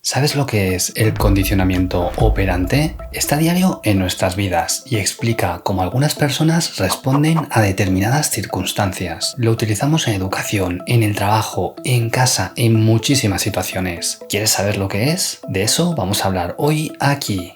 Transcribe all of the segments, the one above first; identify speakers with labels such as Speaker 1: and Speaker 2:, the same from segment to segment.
Speaker 1: ¿Sabes lo que es el condicionamiento operante? Está a diario en nuestras vidas y explica cómo algunas personas responden a determinadas circunstancias. Lo utilizamos en educación, en el trabajo, en casa, en muchísimas situaciones. ¿Quieres saber lo que es? De eso vamos a hablar hoy aquí.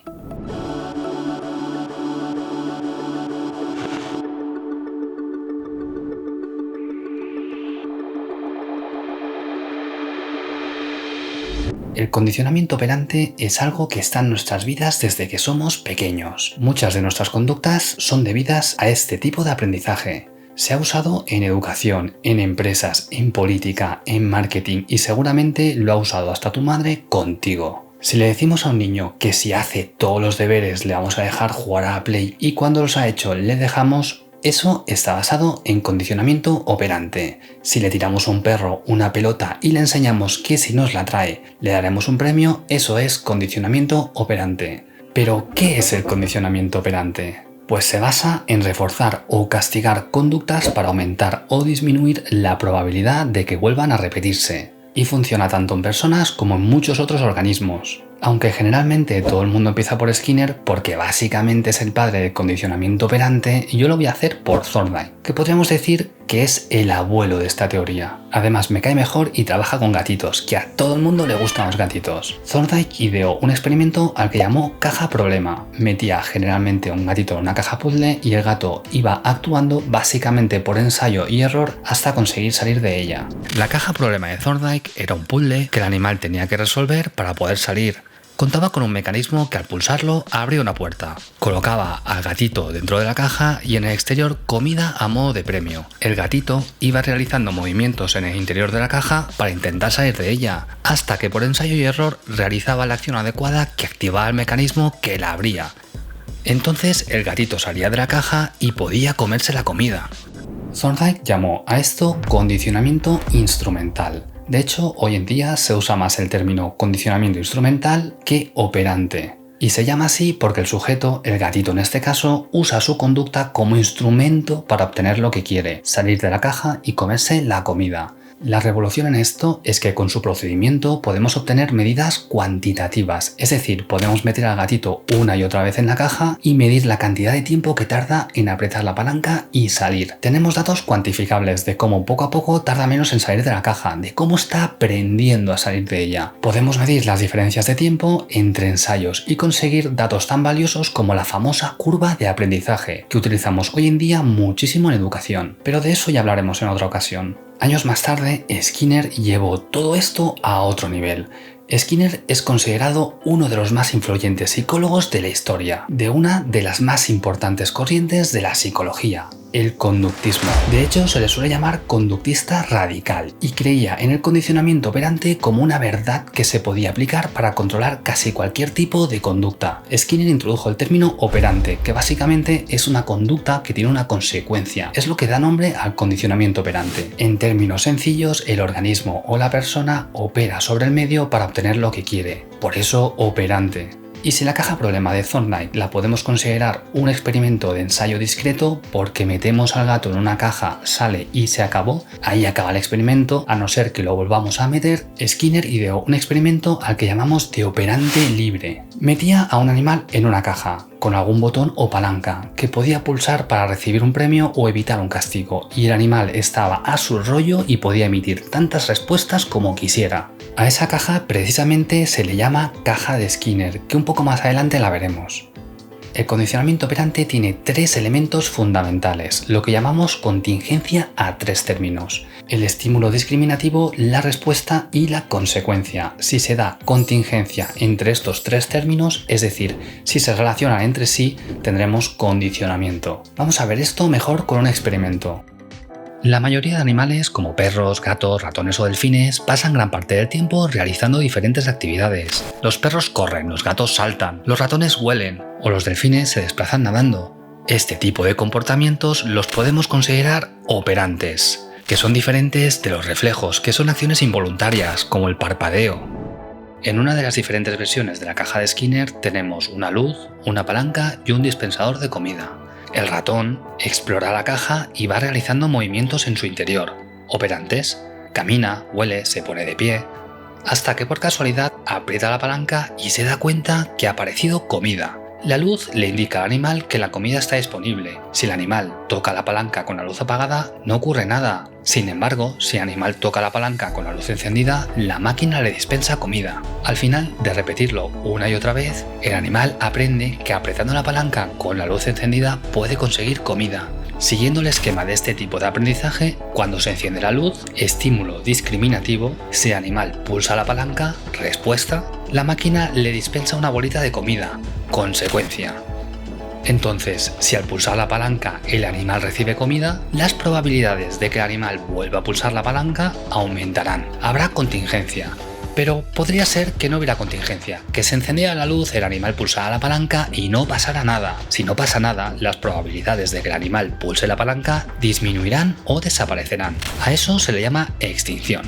Speaker 1: El condicionamiento operante es algo que está en nuestras vidas desde que somos pequeños. Muchas de nuestras conductas son debidas a este tipo de aprendizaje. Se ha usado en educación, en empresas, en política, en marketing y seguramente lo ha usado hasta tu madre contigo. Si le decimos a un niño que si hace todos los deberes le vamos a dejar jugar a la Play y cuando los ha hecho le dejamos, eso está basado en condicionamiento operante. Si le tiramos a un perro una pelota y le enseñamos que si nos la trae le daremos un premio, eso es condicionamiento operante. Pero, ¿qué es el condicionamiento operante? Pues se basa en reforzar o castigar conductas para aumentar o disminuir la probabilidad de que vuelvan a repetirse. Y funciona tanto en personas como en muchos otros organismos. Aunque generalmente todo el mundo empieza por Skinner porque básicamente es el padre del condicionamiento operante, yo lo voy a hacer por Thorndike, que podríamos decir que es el abuelo de esta teoría. Además me cae mejor y trabaja con gatitos, que a todo el mundo le gustan los gatitos. Thorndike ideó un experimento al que llamó caja problema. Metía generalmente un gatito en una caja puzzle y el gato iba actuando básicamente por ensayo y error hasta conseguir salir de ella. La caja problema de Thorndike era un puzzle que el animal tenía que resolver para poder salir. Contaba con un mecanismo que al pulsarlo abría una puerta, colocaba al gatito dentro de la caja y en el exterior comida a modo de premio. El gatito iba realizando movimientos en el interior de la caja para intentar salir de ella, hasta que por ensayo y error realizaba la acción adecuada que activaba el mecanismo que la abría. Entonces el gatito salía de la caja y podía comerse la comida. Thorndike llamó a esto condicionamiento instrumental. De hecho, hoy en día se usa más el término condicionamiento instrumental que operante. Y se llama así porque el sujeto, el gatito en este caso, usa su conducta como instrumento para obtener lo que quiere, salir de la caja y comerse la comida. La revolución en esto es que con su procedimiento podemos obtener medidas cuantitativas, es decir, podemos meter al gatito una y otra vez en la caja y medir la cantidad de tiempo que tarda en apretar la palanca y salir. Tenemos datos cuantificables de cómo poco a poco tarda menos en salir de la caja, de cómo está aprendiendo a salir de ella. Podemos medir las diferencias de tiempo entre ensayos y conseguir datos tan valiosos como la famosa curva de aprendizaje, que utilizamos hoy en día muchísimo en educación, pero de eso ya hablaremos en otra ocasión. Años más tarde, Skinner llevó todo esto a otro nivel. Skinner es considerado uno de los más influyentes psicólogos de la historia, de una de las más importantes corrientes de la psicología, el conductismo. De hecho, se le suele llamar conductista radical y creía en el condicionamiento operante como una verdad que se podía aplicar para controlar casi cualquier tipo de conducta. Skinner introdujo el término operante, que básicamente es una conducta que tiene una consecuencia. Es lo que da nombre al condicionamiento operante. En términos sencillos, el organismo o la persona opera sobre el medio para obtener lo que quiere. Por eso, operante. Y si la caja problema de Thorndike la podemos considerar un experimento de ensayo discreto porque metemos al gato en una caja, sale y se acabó, ahí acaba el experimento, a no ser que lo volvamos a meter, Skinner ideó un experimento al que llamamos de operante libre. Metía a un animal en una caja, con algún botón o palanca, que podía pulsar para recibir un premio o evitar un castigo, y el animal estaba a su rollo y podía emitir tantas respuestas como quisiera. A esa caja precisamente se le llama caja de Skinner, que un poco más adelante la veremos. El condicionamiento operante tiene tres elementos fundamentales, lo que llamamos contingencia a tres términos: el estímulo discriminativo, la respuesta y la consecuencia. Si se da contingencia entre estos tres términos, es decir, si se relacionan entre sí, tendremos condicionamiento. Vamos a ver esto mejor con un experimento. La mayoría de animales, como perros, gatos, ratones o delfines, pasan gran parte del tiempo realizando diferentes actividades. Los perros corren, los gatos saltan, los ratones huelen o los delfines se desplazan nadando. Este tipo de comportamientos los podemos considerar operantes, que son diferentes de los reflejos, que son acciones involuntarias, como el parpadeo. En una de las diferentes versiones de la caja de Skinner tenemos una luz, una palanca y un dispensador de comida. El ratón explora la caja y va realizando movimientos en su interior. Operantes: camina, huele, se pone de pie. hasta que por casualidad aprieta la palanca y se da cuenta que ha aparecido comida. La luz le indica al animal que la comida está disponible. Si el animal toca la palanca con la luz apagada, no ocurre nada. Sin embargo, si el animal toca la palanca con la luz encendida, la máquina le dispensa comida. Al final de repetirlo una y otra vez, el animal aprende que apretando la palanca con la luz encendida puede conseguir comida. Siguiendo el esquema de este tipo de aprendizaje, cuando se enciende la luz, estímulo discriminativo, si el animal pulsa la palanca, respuesta, la máquina le dispensa una bolita de comida, consecuencia. Entonces, si al pulsar la palanca el animal recibe comida, las probabilidades de que el animal vuelva a pulsar la palanca aumentarán. Habrá contingencia. Pero podría ser que no hubiera contingencia, que se encendiera la luz, el animal pulsara la palanca y no pasara nada. Si no pasa nada, las probabilidades de que el animal pulse la palanca disminuirán o desaparecerán. A eso se le llama extinción.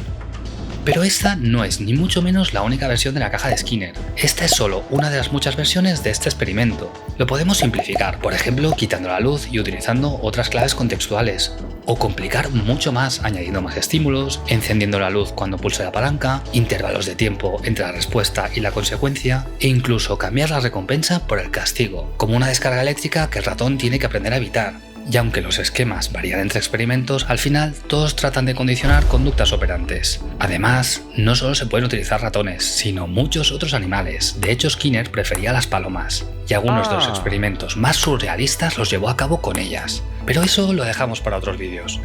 Speaker 1: Pero esta no es ni mucho menos la única versión de la caja de Skinner. Esta es solo una de las muchas versiones de este experimento. Lo podemos simplificar, por ejemplo, quitando la luz y utilizando otras claves contextuales. O complicar mucho más añadiendo más estímulos, encendiendo la luz cuando pulse la palanca, intervalos de tiempo entre la respuesta y la consecuencia, e incluso cambiar la recompensa por el castigo, como una descarga eléctrica que el ratón tiene que aprender a evitar. Y aunque los esquemas varían entre experimentos, al final todos tratan de condicionar conductas operantes. Además, no solo se pueden utilizar ratones, sino muchos otros animales. De hecho, Skinner prefería las palomas, y algunos de los experimentos más surrealistas los llevó a cabo con ellas. Pero eso lo dejamos para otros vídeos.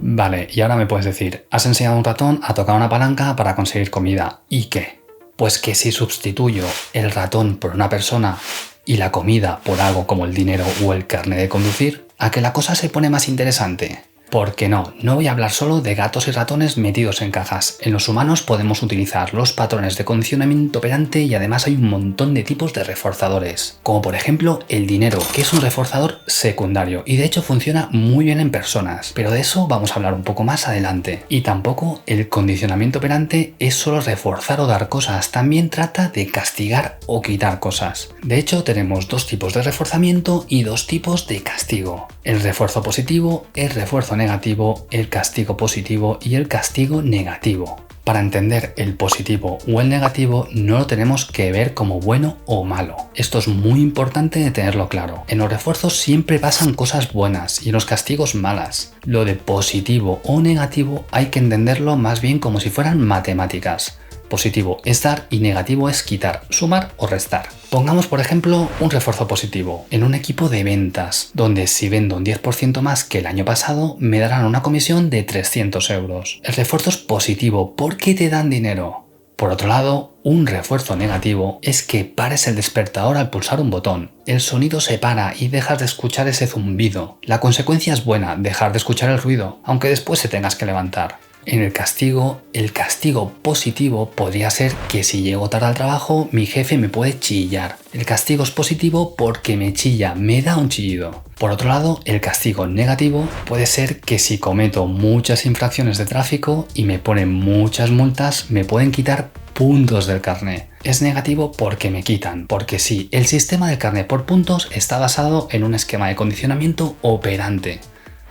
Speaker 1: Vale, y ahora me puedes decir, has enseñado a un ratón a tocar una palanca para conseguir comida. ¿Y qué? Pues que si sustituyo el ratón por una persona y la comida por algo como el dinero o el carnet de conducir, ¿a que la cosa se pone más interesante? Porque no voy a hablar solo de gatos y ratones metidos en cajas. En los humanos podemos utilizar los patrones de condicionamiento operante y además hay un montón de tipos de reforzadores. Como por ejemplo el dinero, que es un reforzador secundario y de hecho funciona muy bien en personas. Pero de eso vamos a hablar un poco más adelante. Y tampoco el condicionamiento operante es solo reforzar o dar cosas, también trata de castigar o quitar cosas. De hecho tenemos dos tipos de reforzamiento y dos tipos de castigo. El refuerzo positivo, el refuerzo negativo, el castigo positivo y el castigo negativo. Para entender el positivo o el negativo no lo tenemos que ver como bueno o malo. Esto es muy importante de tenerlo claro. En los refuerzos siempre pasan cosas buenas y en los castigos malas. Lo de positivo o negativo hay que entenderlo más bien como si fueran matemáticas. Positivo es dar y negativo es quitar, sumar o restar. Pongamos por ejemplo un refuerzo positivo en un equipo de ventas, donde si vendo un 10% más que el año pasado me darán una comisión de 300 euros. El refuerzo es positivo porque te dan dinero. Por otro lado, un refuerzo negativo es que pares el despertador al pulsar un botón. El sonido se para y dejas de escuchar ese zumbido. La consecuencia es buena, dejar de escuchar el ruido, aunque después te tengas que levantar. En el castigo positivo podría ser que si llego tarde al trabajo, mi jefe me puede chillar. El castigo es positivo porque me chilla, me da un chillido. Por otro lado, el castigo negativo puede ser que si cometo muchas infracciones de tráfico y me ponen muchas multas, me pueden quitar puntos del carnet. Es negativo porque me quitan, porque sí, el sistema del carnet por puntos está basado en un esquema de condicionamiento operante.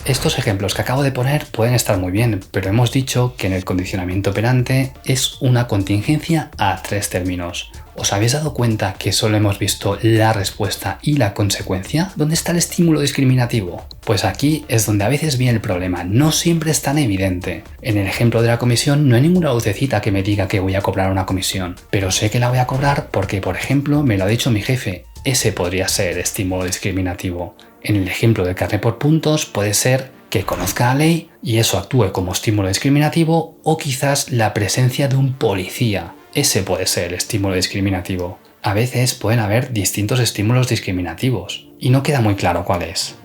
Speaker 1: Estos ejemplos que acabo de poner pueden estar muy bien, pero hemos dicho que en el condicionamiento operante es una contingencia a tres términos. ¿Os habéis dado cuenta que solo hemos visto la respuesta y la consecuencia? ¿Dónde está el estímulo discriminativo? Pues aquí es donde a veces viene el problema, no siempre es tan evidente. En el ejemplo de la comisión no hay ninguna lucecita que me diga que voy a cobrar una comisión, pero sé que la voy a cobrar porque, por ejemplo, me lo ha dicho mi jefe. Ese podría ser estímulo discriminativo. En el ejemplo del carnet por puntos puede ser que conozca la ley y eso actúe como estímulo discriminativo, o quizás la presencia de un policía. Ese puede ser el estímulo discriminativo. A veces pueden haber distintos estímulos discriminativos y no queda muy claro cuál es.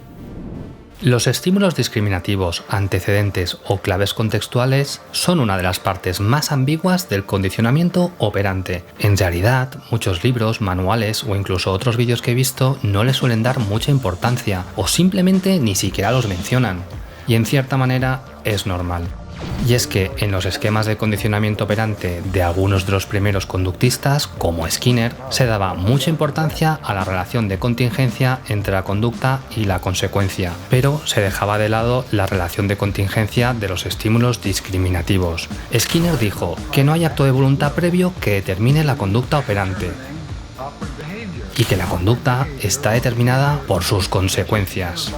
Speaker 1: Los estímulos discriminativos, antecedentes o claves contextuales son una de las partes más ambiguas del condicionamiento operante. En realidad, muchos libros, manuales o incluso otros vídeos que he visto no le suelen dar mucha importancia o simplemente ni siquiera los mencionan. Y en cierta manera es normal. Y es que en los esquemas de condicionamiento operante de algunos de los primeros conductistas, como Skinner, se daba mucha importancia a la relación de contingencia entre la conducta y la consecuencia, pero se dejaba de lado la relación de contingencia de los estímulos discriminativos. Skinner dijo que no hay acto de voluntad previo que determine la conducta operante, y que la conducta está determinada por sus consecuencias.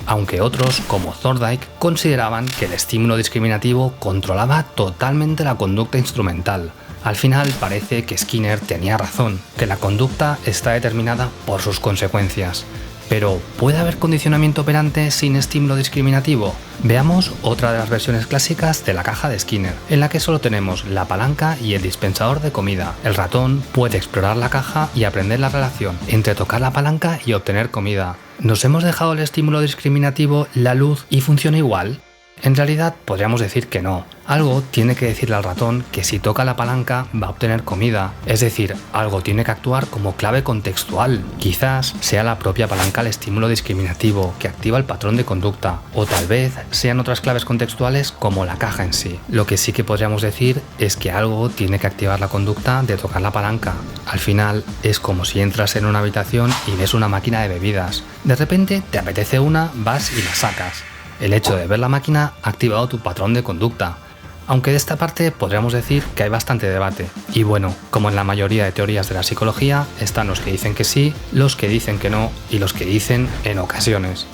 Speaker 1: Aunque otros, como Thorndike, consideraban que el estímulo discriminativo controlaba totalmente la conducta instrumental. Al final parece que Skinner tenía razón, que la conducta está determinada por sus consecuencias. Pero, ¿puede haber condicionamiento operante sin estímulo discriminativo? Veamos otra de las versiones clásicas de la caja de Skinner, en la que solo tenemos la palanca y el dispensador de comida. El ratón puede explorar la caja y aprender la relación entre tocar la palanca y obtener comida. ¿Nos hemos dejado el estímulo discriminativo, la luz, y funciona igual? En realidad podríamos decir que no. Algo tiene que decirle al ratón que si toca la palanca va a obtener comida. Es decir, algo tiene que actuar como clave contextual. Quizás sea la propia palanca el estímulo discriminativo que activa el patrón de conducta. O tal vez sean otras claves contextuales como la caja en sí. Lo que sí que podríamos decir es que algo tiene que activar la conducta de tocar la palanca. Al final es como si entras en una habitación y ves una máquina de bebidas. De repente te apetece una, vas y la sacas. El hecho de ver la máquina ha activado tu patrón de conducta. Aunque de esta parte podríamos decir que hay bastante debate. Y bueno, como en la mayoría de teorías de la psicología, están los que dicen que sí, los que dicen que no y los que dicen en ocasiones.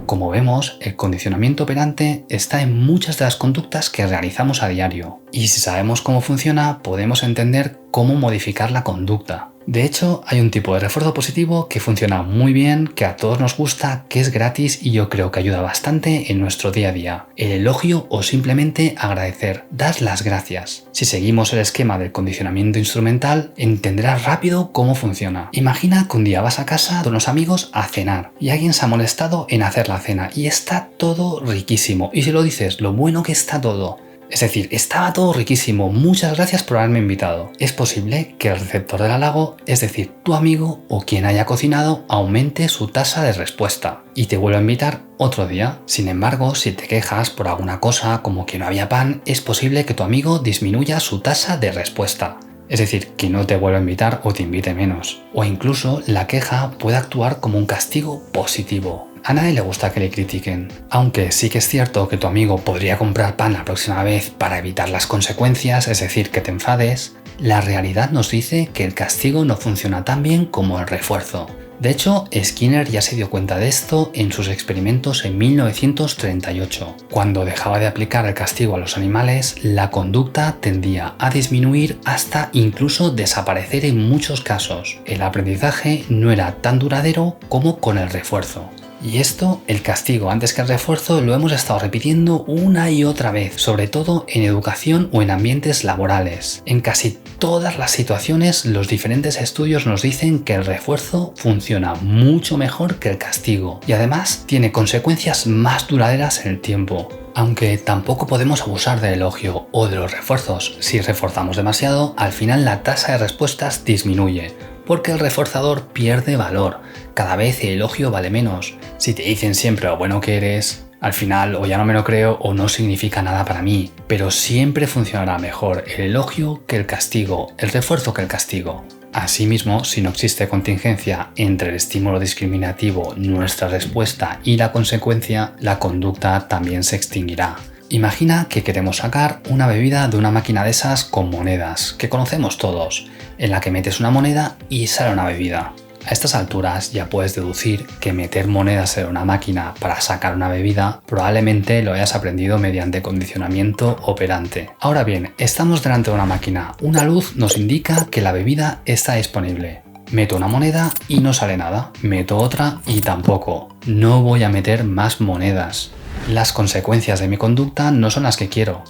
Speaker 1: Como vemos, el condicionamiento operante está en muchas de las conductas que realizamos a diario. Y si sabemos cómo funciona, podemos entender cómo modificar la conducta. De hecho, hay un tipo de refuerzo positivo que funciona muy bien, que a todos nos gusta, que es gratis y yo creo que ayuda bastante en nuestro día a día. El elogio o simplemente agradecer. Das las gracias. Si seguimos el esquema del condicionamiento instrumental, entenderás rápido cómo funciona. Imagina que un día vas a casa de unos amigos a cenar y alguien se ha molestado en hacer la cena y está todo riquísimo. Y si lo dices, lo bueno que está todo. Es decir, estaba todo riquísimo, muchas gracias por haberme invitado. Es posible que el receptor del halago, es decir, tu amigo o quien haya cocinado, aumente su tasa de respuesta y te vuelva a invitar otro día. Sin embargo, si te quejas por alguna cosa como que no había pan, es posible que tu amigo disminuya su tasa de respuesta. Es decir, que no te vuelva a invitar o te invite menos. O incluso la queja puede actuar como un castigo positivo. A nadie le gusta que le critiquen, aunque sí que es cierto que tu amigo podría comprar pan la próxima vez para evitar las consecuencias, es decir, que te enfades. La realidad nos dice que el castigo no funciona tan bien como el refuerzo. De hecho, Skinner ya se dio cuenta de esto en sus experimentos en 1938. Cuando dejaba de aplicar el castigo a los animales, la conducta tendía a disminuir hasta incluso desaparecer en muchos casos. El aprendizaje no era tan duradero como con el refuerzo. Y esto, el castigo antes que el refuerzo, lo hemos estado repitiendo una y otra vez, sobre todo en educación o en ambientes laborales. En casi todas las situaciones, los diferentes estudios nos dicen que el refuerzo funciona mucho mejor que el castigo y además tiene consecuencias más duraderas en el tiempo. Aunque tampoco podemos abusar del elogio o de los refuerzos. Si reforzamos demasiado, al final la tasa de respuestas disminuye, porque el reforzador pierde valor. Cada vez el elogio vale menos. Si te dicen siempre lo bueno que eres, al final o ya no me lo creo o no significa nada para mí. Pero siempre funcionará mejor el elogio que el castigo, el refuerzo que el castigo. Asimismo, si no existe contingencia entre el estímulo discriminativo, nuestra respuesta y la consecuencia, la conducta también se extinguirá. Imagina que queremos sacar una bebida de una máquina de esas con monedas, que conocemos todos, en la que metes una moneda y sale una bebida. A estas alturas ya puedes deducir que meter monedas en una máquina para sacar una bebida probablemente lo hayas aprendido mediante condicionamiento operante. Ahora bien, estamos delante de una máquina. Una luz nos indica que la bebida está disponible. Meto una moneda y no sale nada. Meto otra y tampoco. No voy a meter más monedas. Las consecuencias de mi conducta no son las que quiero.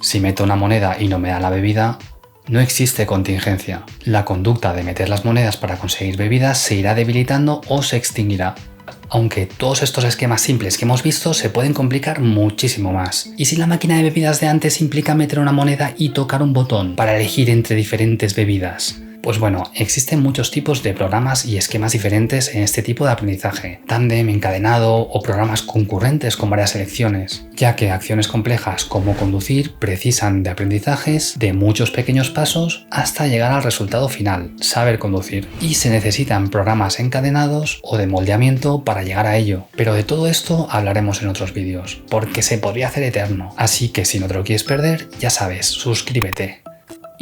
Speaker 1: Si meto una moneda y no me da la bebida, no existe contingencia. La conducta de meter las monedas para conseguir bebidas se irá debilitando o se extinguirá. Aunque todos estos esquemas simples que hemos visto se pueden complicar muchísimo más. ¿Y si la máquina de bebidas de antes implica meter una moneda y tocar un botón para elegir entre diferentes bebidas? Pues bueno, existen muchos tipos de programas y esquemas diferentes en este tipo de aprendizaje, tándem, encadenado o programas concurrentes con varias selecciones, ya que acciones complejas como conducir precisan de aprendizajes de muchos pequeños pasos hasta llegar al resultado final, saber conducir, y se necesitan programas encadenados o de moldeamiento para llegar a ello, pero de todo esto hablaremos en otros vídeos, porque se podría hacer eterno, así que si no te lo quieres perder, ya sabes, suscríbete.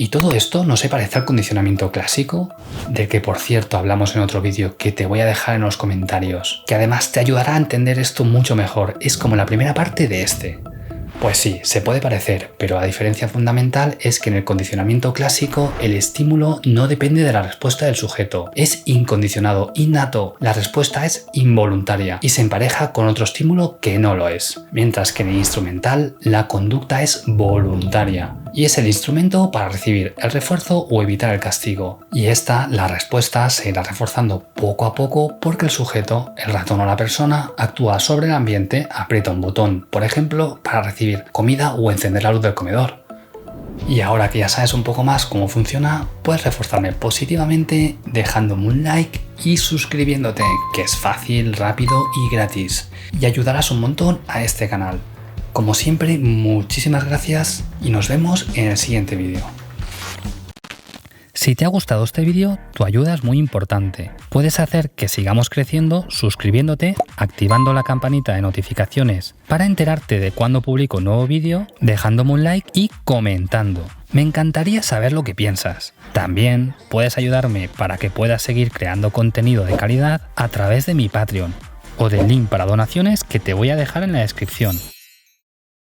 Speaker 1: ¿Y todo esto no se parece al condicionamiento clásico? Del que por cierto hablamos en otro vídeo que te voy a dejar en los comentarios, que además te ayudará a entender esto mucho mejor, es como la primera parte de este. Pues sí, se puede parecer, pero la diferencia fundamental es que en el condicionamiento clásico el estímulo no depende de la respuesta del sujeto, es incondicionado, innato, la respuesta es involuntaria y se empareja con otro estímulo que no lo es, mientras que en el instrumental la conducta es voluntaria y es el instrumento para recibir el refuerzo o evitar el castigo, y la respuesta se irá reforzando poco a poco porque el sujeto, el ratón o la persona, actúa sobre el ambiente, aprieta un botón, por ejemplo, para recibir comida o encender la luz del comedor. Y ahora que ya sabes un poco más cómo funciona, puedes reforzarme positivamente dejándome un like y suscribiéndote, que es fácil, rápido y gratis, y ayudarás un montón a este canal. Como siempre, muchísimas gracias y nos vemos en el siguiente vídeo. Si te ha gustado este vídeo, tu ayuda es muy importante. Puedes hacer que sigamos creciendo suscribiéndote, activando la campanita de notificaciones para enterarte de cuando publico un nuevo vídeo, dejándome un like y comentando. Me encantaría saber lo que piensas. También puedes ayudarme para que puedas seguir creando contenido de calidad a través de mi Patreon o del link para donaciones que te voy a dejar en la descripción.